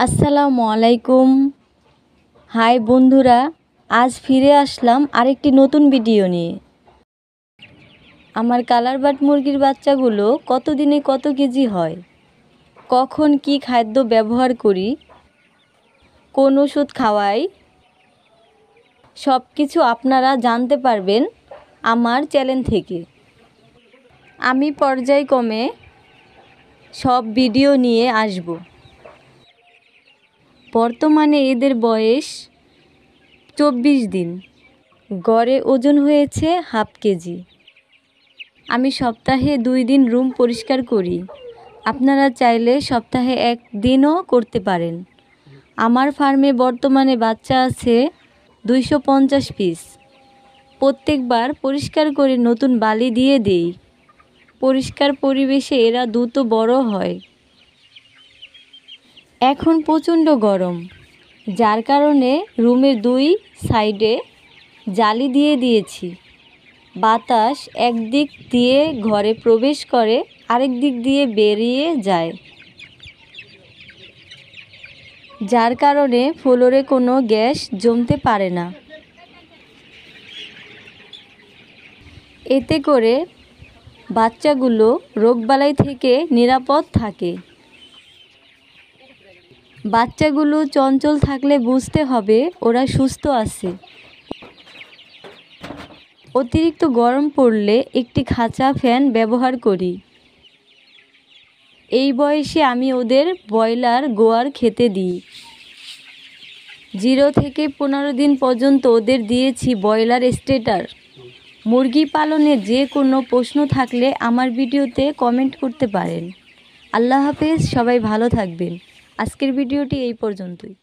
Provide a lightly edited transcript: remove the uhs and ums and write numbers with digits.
আসসালামু আলাইকুম। হাই বন্ধুরা, আজ ফিরে আসলাম আরেকটি নতুন ভিডিও নিয়ে। আমার কালার বাট মুরগির বাচ্চাগুলো কতদিনে কত কেজি হয়, কখন কি খাদ্য ব্যবহার করি, কোন ওষুধ খাওয়াই, সব কিছু আপনারা জানতে পারবেন আমার চ্যানেল থেকে। আমি পর্যায়ক্রমে সব ভিডিও নিয়ে আসব। বর্তমানে এদের বয়স 24 দিন। গড়ে ওজন হয়েছে হাফ কেজি। আমি সপ্তাহে 2 দিন রুম পরিষ্কার করি। আপনারা চাইলে সপ্তাহে 1 দিনও করতে পারেন। আমার ফার্মে বর্তমানে বাচ্চা আছে 250 পিস। প্রত্যেকবার পরিষ্কার করে নতুন বালি দিয়ে দেই। পরিষ্কার পরিবেশে এরা দ্রুত বড় হয়। এখন প্রচণ্ড গরম, যার কারণে রুমের 2 সাইডে জালি দিয়ে দিয়েছি। বাতাস একদিক দিয়ে ঘরে প্রবেশ করে, আরেক দিক দিয়ে বেরিয়ে যায়, যার কারণে ফ্লোরে কোনো গ্যাস জমতে পারে না। এতে করে বাচ্চাগুলো রোগবালাই থেকে নিরাপদ থাকে। বাচ্চাগুলো চঞ্চল থাকলে বুঝতে হবে ওরা সুস্থ আছে। অতিরিক্ত গরম পড়লে একটি খাঁচা ফ্যান ব্যবহার করি। এই বয়সে আমি ওদের ব্রয়লার গোয়ার খেতে দিই। 0 থেকে 15 দিন পর্যন্ত ওদের দিয়েছি ব্রয়লার স্টার্টার। মুরগি পালনে যে কোনো প্রশ্ন থাকলে আমার ভিডিওতে কমেন্ট করতে পারেন। আল্লাহ হাফেজ, সবাই ভালো থাকবেন। আজকের ভিডিওটি এই পর্যন্তই।